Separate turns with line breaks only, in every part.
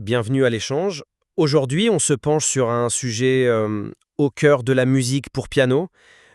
Bienvenue à l'échange. Aujourd'hui, on se penche sur un sujet au cœur de la musique pour piano,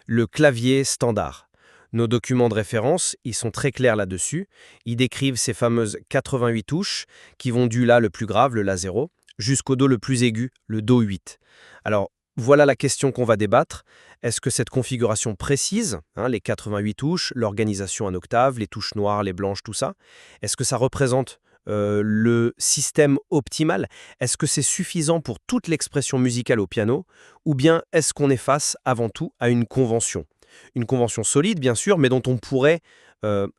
le clavier standard. Nos documents de référence, ils sont très clairs là-dessus. Ils décrivent ces fameuses 88 touches qui vont du La le plus grave, le La0, jusqu'au Do le plus aigu, le Do8. Alors, voilà la question qu'on va débattre. Est-ce que cette configuration précise, les 88 touches, l'organisation en octaves, les touches noires, les blanches, tout ça, est-ce que ça représente le système optimal? Est-ce que c'est suffisant pour toute l'expression musicale au piano? Ou bien est-ce qu'on est face avant tout à une convention? Une convention solide, bien sûr, mais dont on pourrait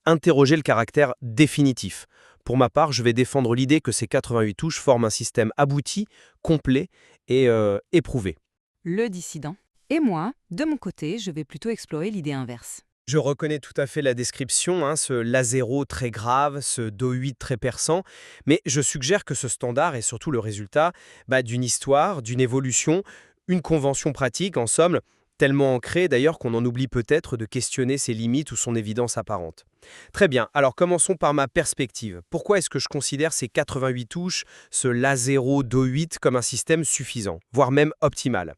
interroger le caractère définitif. Pour ma part, je vais défendre l'idée que ces 88 touches forment un système abouti, complet et éprouvé.
Le dissident. Et moi, de mon côté, je vais plutôt explorer l'idée inverse.
Je reconnais tout à fait la description, ce La0 très grave, ce Do8 très perçant, mais je suggère que ce standard est surtout le résultat d'une histoire, d'une évolution, une convention pratique, en somme, tellement ancrée d'ailleurs qu'on en oublie peut-être de questionner ses limites ou son évidence apparente. Très bien, alors commençons par ma perspective. Pourquoi est-ce que je considère ces 88 touches, ce La0 Do8 comme un système suffisant, voire même optimal?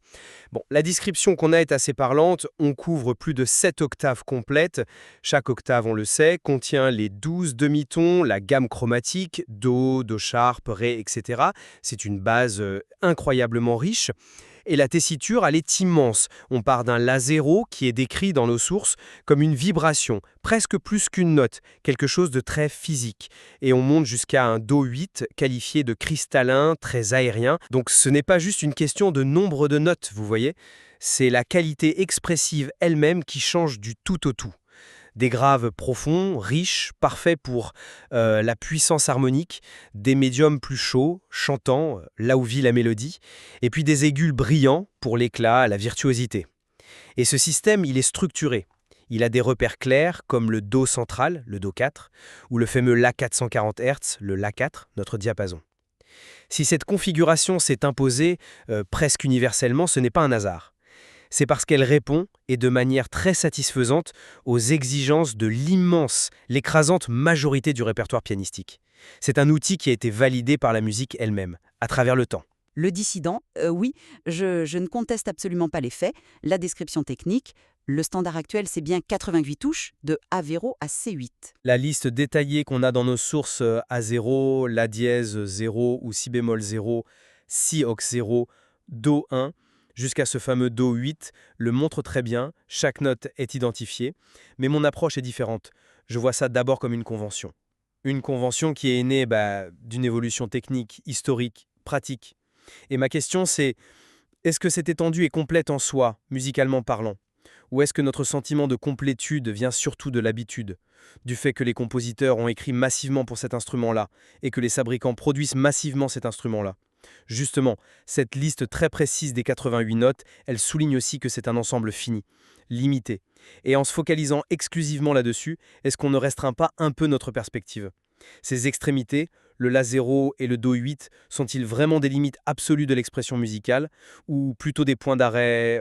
Bon, la description qu'on a est assez parlante. On couvre plus de 7 octaves complètes. Chaque octave, on le sait, contient les 12 demi-tons, la gamme chromatique, Do, Do sharp, Ré, etc. C'est une base incroyablement riche. Et la tessiture, elle est immense. On part d'un La0 qui est décrit dans nos sources comme une vibration, presque plus qu'une note, quelque chose de très physique. Et on monte jusqu'à un Do8 qualifié de cristallin, très aérien. Donc ce n'est pas juste une question de nombre de notes, vous voyez. C'est la qualité expressive elle-même qui change du tout au tout. Des graves profonds, riches, parfaits pour la puissance harmonique, des médiums plus chauds, chantants, là où vit la mélodie, et puis des aigus brillants pour l'éclat, la virtuosité. Et ce système, il est structuré. Il a des repères clairs comme le Do central, le Do4, ou le fameux La 440 Hz, le La4, notre diapason. Si cette configuration s'est imposée presque universellement, ce n'est pas un hasard. C'est parce qu'elle répond, et de manière très satisfaisante, aux exigences de l'immense, l'écrasante majorité du répertoire pianistique. C'est un outil qui a été validé par la musique elle-même, à travers le temps.
Le dissident, oui, je ne conteste absolument pas les faits, la description technique. Le standard actuel, c'est bien 88 touches, de A0 à C8.
La liste détaillée qu'on a dans nos sources A0, La dièse 0 ou Si bémol 0, Si ox 0, Do 1, jusqu'à ce fameux Do 8, le montre très bien, chaque note est identifiée, mais mon approche est différente. Je vois ça d'abord comme une convention. Une convention qui est née d'une évolution technique, historique, pratique. Et ma question c'est, est-ce que cette étendue est complète en soi, musicalement parlant? Ou est-ce que notre sentiment de complétude vient surtout de l'habitude, du fait que les compositeurs ont écrit massivement pour cet instrument-là et que les fabricants produisent massivement cet instrument-là? Justement, cette liste très précise des 88 notes, elle souligne aussi que c'est un ensemble fini, limité. Et en se focalisant exclusivement là-dessus, est-ce qu'on ne restreint pas un peu notre perspective? Ces extrémités, le La0 et le Do8, sont-ils vraiment des limites absolues de l'expression musicale ou plutôt des points d'arrêt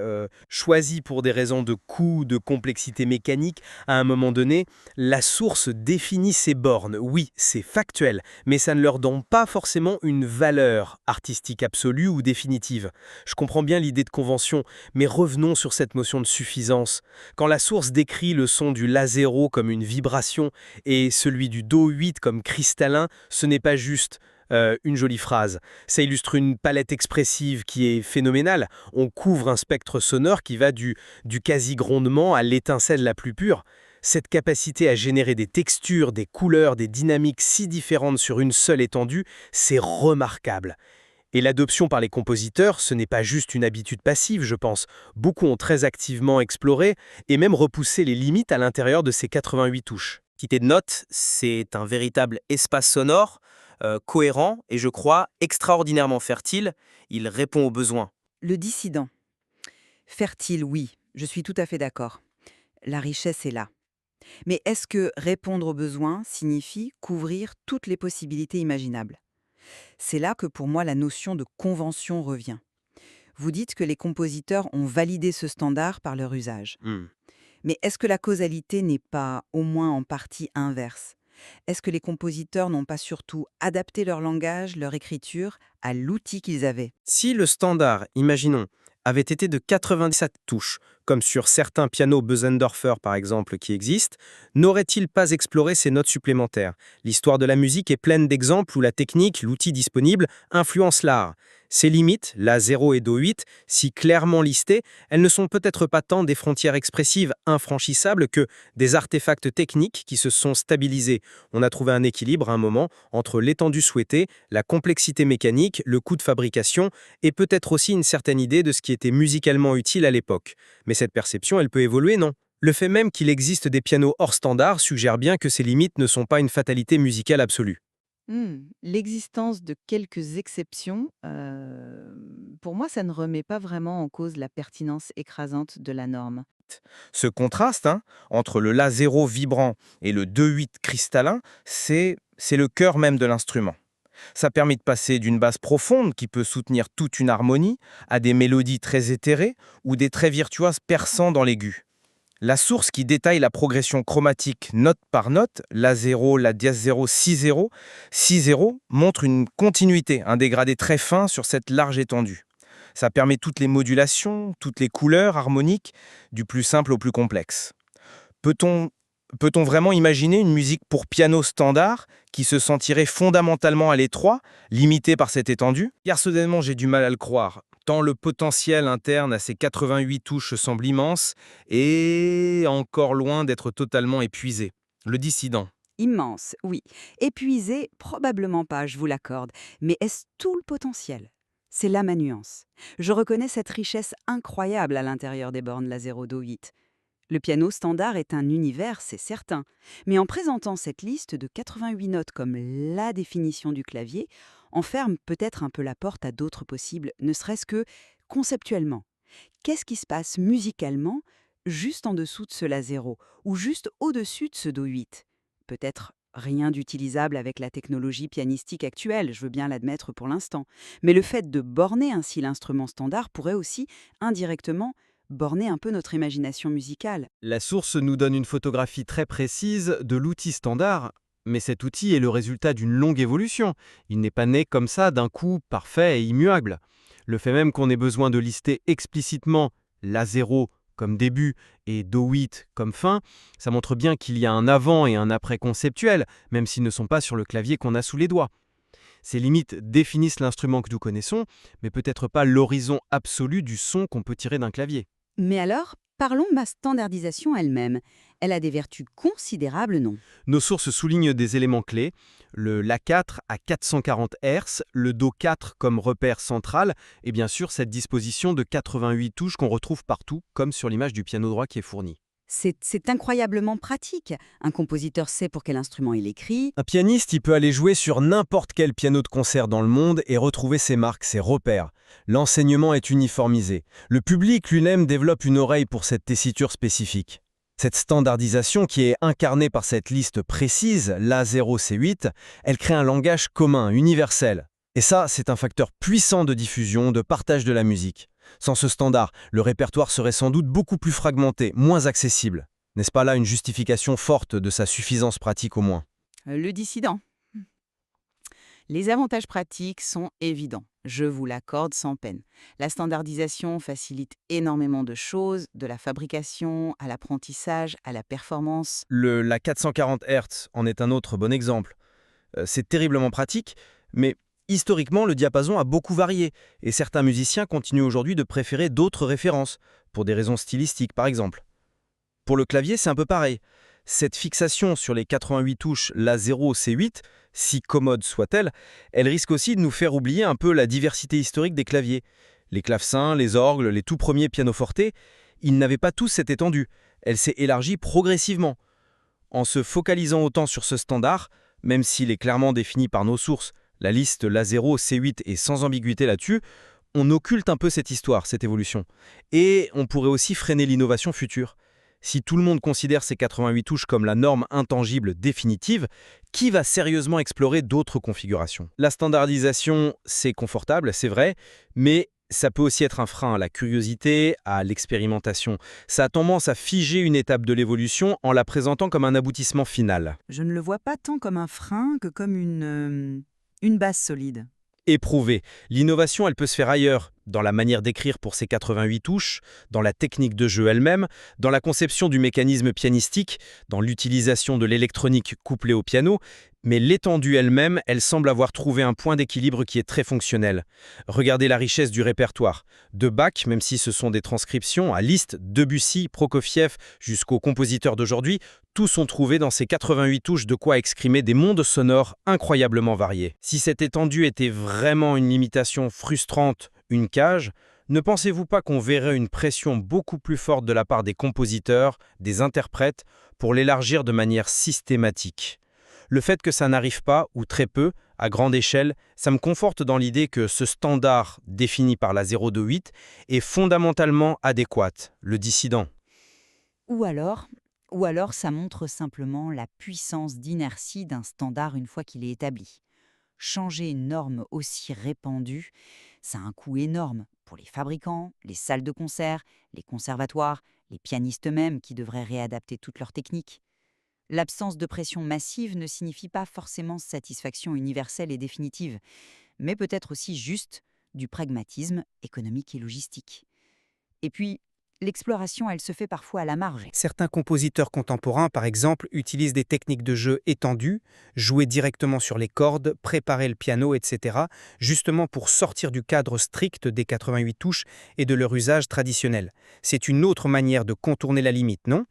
choisis pour des raisons de coût, de complexité mécanique? À un moment donné, la source définit ses bornes. Oui, c'est factuel, mais ça ne leur donne pas forcément une valeur artistique absolue ou définitive. Je comprends bien l'idée de convention, mais revenons sur cette notion de suffisance. Quand la source décrit le son du La0 comme une vibration et celui du Do8 comme cristallin, ce n'est pas juste une jolie phrase. Ça illustre une palette expressive qui est phénoménale. On couvre un spectre sonore qui va du quasi-grondement à l'étincelle la plus pure. Cette capacité à générer des textures, des couleurs, des dynamiques si différentes sur une seule étendue, c'est remarquable. Et l'adoption par les compositeurs, ce n'est pas juste une habitude passive, je pense. Beaucoup ont très activement exploré et même repoussé les limites à l'intérieur de ces 88 touches. Quantité de notes, c'est un véritable espace sonore, cohérent et je crois extraordinairement fertile. Il répond aux besoins.
Le dissident. Fertile, oui, je suis tout à fait d'accord. La richesse est là. Mais est-ce que répondre aux besoins signifie couvrir toutes les possibilités imaginables? C'est là que pour moi la notion de convention revient. Vous dites que les compositeurs ont validé ce standard par leur usage.
Hmm.
Mais est-ce que la causalité n'est pas au moins en partie inverse? Est-ce que les compositeurs n'ont pas surtout adapté leur langage, leur écriture, à l'outil qu'ils avaient?
Si le standard, imaginons, avait été de 97 touches, comme sur certains pianos Bösendorfer par exemple qui existent, n'aurait-il pas exploré ces notes supplémentaires? L'histoire de la musique est pleine d'exemples où la technique, l'outil disponible, influence l'art. Ces limites, La 0 et Do 8, si clairement listées, elles ne sont peut-être pas tant des frontières expressives infranchissables que des artefacts techniques qui se sont stabilisés. On a trouvé un équilibre à un moment entre l'étendue souhaitée, la complexité mécanique, le coût de fabrication et peut-être aussi une certaine idée de ce qui était musicalement utile à l'époque. Mais cette perception, elle peut évoluer, non? Le fait même qu'il existe des pianos hors standard suggère bien que ces limites ne sont pas une fatalité musicale absolue.
L'existence de quelques exceptions, pour moi, ça ne remet pas vraiment en cause la pertinence écrasante de la norme.
Ce contraste entre le La 0 vibrant et le 2-8 cristallin, c'est le cœur même de l'instrument. Ça permet de passer d'une basse profonde qui peut soutenir toute une harmonie à des mélodies très éthérées ou des traits virtuoses perçants dans l'aigu. La source qui détaille la progression chromatique note par note, La 0, La dièse 0, Si 0, Si 0, montre une continuité, un dégradé très fin sur cette large étendue. Ça permet toutes les modulations, toutes les couleurs harmoniques, du plus simple au plus complexe. Peut-on peut-on vraiment imaginer une musique pour piano standard qui se sentirait fondamentalement à l'étroit, limitée par cette étendue? Personnellement, j'ai du mal à le croire, tant le potentiel interne à ces 88 touches semble immense et encore loin d'être totalement épuisé. Le dissident.
Immense, oui. Épuisé, probablement pas, je vous l'accorde. Mais est-ce tout le potentiel? C'est là ma nuance. Je reconnais cette richesse incroyable à l'intérieur des bornes la 0-Do-8. Le piano standard est un univers, c'est certain. Mais en présentant cette liste de 88 notes comme la définition du clavier, on ferme peut-être un peu la porte à d'autres possibles, ne serait-ce que conceptuellement. Qu'est-ce qui se passe musicalement juste en dessous de ce La 0 ou juste au-dessus de ce Do 8? Peut-être rien d'utilisable avec la technologie pianistique actuelle, je veux bien l'admettre pour l'instant. Mais le fait de borner ainsi l'instrument standard pourrait aussi, indirectement, borner un peu notre imagination musicale.
La source nous donne une photographie très précise de l'outil standard, mais cet outil est le résultat d'une longue évolution. Il n'est pas né comme ça d'un coup parfait et immuable. Le fait même qu'on ait besoin de lister explicitement La 0 comme début et Do 8 comme fin, ça montre bien qu'il y a un avant et un après conceptuel, même s'ils ne sont pas sur le clavier qu'on a sous les doigts. Ces limites définissent l'instrument que nous connaissons, mais peut-être pas l'horizon absolu du son qu'on peut tirer d'un clavier.
Mais alors, parlons de ma standardisation elle-même. Elle a des vertus considérables, non?
Nos sources soulignent des éléments clés, le La4 à 440 Hz, le Do4 comme repère central, et bien sûr cette disposition de 88 touches qu'on retrouve partout, comme sur l'image du piano droit qui est fournie.
C'est incroyablement pratique. Un compositeur sait pour quel instrument il écrit.
Un pianiste, il peut aller jouer sur n'importe quel piano de concert dans le monde et retrouver ses marques, ses repères. L'enseignement est uniformisé. Le public lui-même développe une oreille pour cette tessiture spécifique. Cette standardisation qui est incarnée par cette liste précise, La0, C8, elle crée un langage commun, universel. Et ça, c'est un facteur puissant de diffusion, de partage de la musique. Sans ce standard, le répertoire serait sans doute beaucoup plus fragmenté, moins accessible. N'est-ce pas là une justification forte de sa suffisance pratique au moins?
Le dissident. Les avantages pratiques sont évidents. Je vous l'accorde sans peine. La standardisation facilite énormément de choses, de la fabrication à l'apprentissage, à la performance.
La 440 Hz en est un autre bon exemple. C'est terriblement pratique, mais historiquement, le diapason a beaucoup varié, et certains musiciens continuent aujourd'hui de préférer d'autres références, pour des raisons stylistiques par exemple. Pour le clavier, c'est un peu pareil. Cette fixation sur les 88 touches La0, C8, si commode soit-elle, elle risque aussi de nous faire oublier un peu la diversité historique des claviers. Les clavecins, les orgues, les tout premiers pianoforte, ils n'avaient pas tous cette étendue. Elle s'est élargie progressivement. En se focalisant autant sur ce standard, même s'il est clairement défini par nos sources, la liste La0, C8 est sans ambiguïté là-dessus, on occulte un peu cette histoire, cette évolution. Et on pourrait aussi freiner l'innovation future. Si tout le monde considère ces 88 touches comme la norme intangible définitive, qui va sérieusement explorer d'autres configurations? La standardisation, c'est confortable, c'est vrai, mais Ça peut aussi être un frein à la curiosité, à l'expérimentation. Ça a tendance à figer une étape de l'évolution en la présentant comme un aboutissement final.
Je ne le vois pas tant comme un frein que comme une base solide.
Éprouvé. L'innovation, elle peut se faire ailleurs, dans la manière d'écrire pour ces 88 touches, dans la technique de jeu elle-même, dans la conception du mécanisme pianistique, dans l'utilisation de l'électronique couplée au piano, mais l'étendue elle-même, elle semble avoir trouvé un point d'équilibre qui est très fonctionnel. Regardez la richesse du répertoire. De Bach, même si ce sont des transcriptions, à Liszt, Debussy, Prokofiev, jusqu'aux compositeurs d'aujourd'hui, tous ont trouvé dans ces 88 touches de quoi exprimer des mondes sonores incroyablement variés. Si cette étendue était vraiment une limitation frustrante, une cage, ne pensez-vous pas qu'on verrait une pression beaucoup plus forte de la part des compositeurs, des interprètes, pour l'élargir de manière systématique? Le fait que ça n'arrive pas, ou très peu, à grande échelle, ça me conforte dans l'idée que ce standard défini par la 028 est fondamentalement adéquat, le dissident.
Ou alors, ou alors ça montre simplement la puissance d'inertie d'un standard une fois qu'il est établi. Changer une norme aussi répandue, ça a un coût énorme pour les fabricants, les salles de concert, les conservatoires, les pianistes eux-mêmes qui devraient réadapter toutes leurs techniques. L'absence de pression massive ne signifie pas forcément satisfaction universelle et définitive, mais peut-être aussi juste du pragmatisme économique et logistique. Et puis, l'exploration, elle se fait parfois à la marge.
Certains compositeurs contemporains, par exemple, utilisent des techniques de jeu étendues, jouer directement sur les cordes, préparer le piano, etc., justement pour sortir du cadre strict des 88 touches et de leur usage traditionnel. C'est une autre manière de contourner la limite, non ?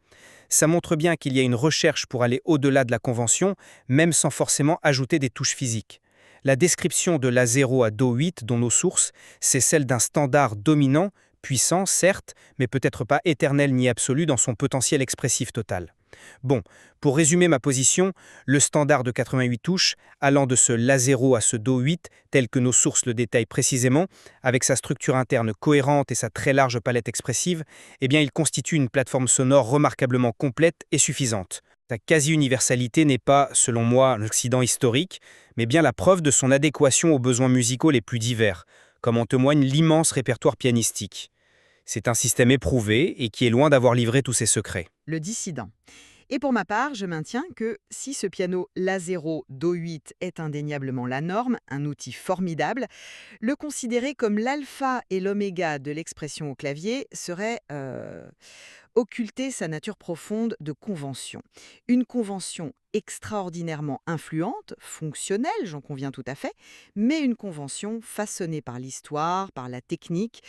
Ça montre bien qu'il y a une recherche pour aller au-delà de la convention, même sans forcément ajouter des touches physiques. La description de l'A0 à Do8 dans nos sources, c'est celle d'un standard dominant, puissant, certes, mais peut-être pas éternel ni absolu dans son potentiel expressif total. Bon, pour résumer ma position, le standard de 88 touches, allant de ce La0 à ce Do8, tel que nos sources le détaillent précisément, avec sa structure interne cohérente et sa très large palette expressive, eh bien il constitue une plateforme sonore remarquablement complète et suffisante. Sa quasi-universalité n'est pas, selon moi, un accident historique, mais bien la preuve de son adéquation aux besoins musicaux les plus divers, comme en témoigne l'immense répertoire pianistique. C'est un système éprouvé et qui est loin d'avoir livré tous ses secrets.
Le dissident. Et pour ma part, je maintiens que si ce piano La0 Do8 est indéniablement la norme, un outil formidable, le considérer comme l'alpha et l'oméga de l'expression au clavier serait occulter sa nature profonde de convention. Une convention extraordinairement influente, fonctionnelle, j'en conviens tout à fait, mais une convention façonnée par l'histoire, par la technique.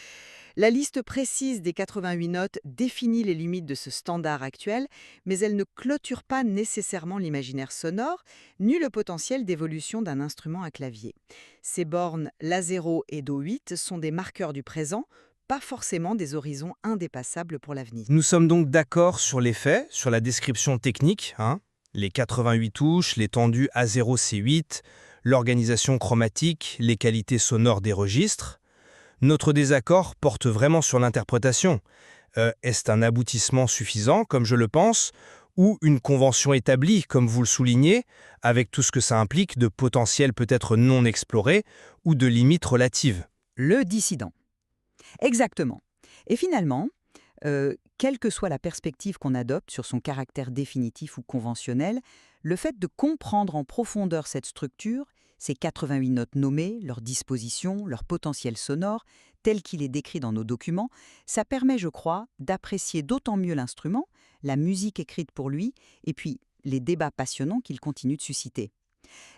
La liste précise des 88 notes définit les limites de ce standard actuel, mais elle ne clôture pas nécessairement l'imaginaire sonore, ni le potentiel d'évolution d'un instrument à clavier. Ces bornes La0 et Do8 sont des marqueurs du présent, pas forcément des horizons indépassables pour l'avenir.
Nous sommes donc d'accord sur les faits, sur la description technique, les 88 touches, l'étendue A0C8, l'organisation chromatique, les qualités sonores des registres. Notre désaccord porte vraiment sur l'interprétation. Est-ce un aboutissement suffisant, comme je le pense, ou une convention établie, comme vous le soulignez, avec tout ce que ça implique de potentiel peut-être non exploré ou de limites relatives?
Le dissident. Exactement. Et finalement, quelle que soit la perspective qu'on adopte sur son caractère définitif ou conventionnel, le fait de comprendre en profondeur cette structure, ces 88 notes nommées, leur disposition, leur potentiel sonore, tel qu'il est décrit dans nos documents, ça permet, je crois, d'apprécier d'autant mieux l'instrument, la musique écrite pour lui, et puis les débats passionnants qu'il continue de susciter.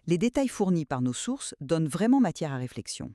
Les détails fournis par nos sources donnent vraiment matière à réflexion.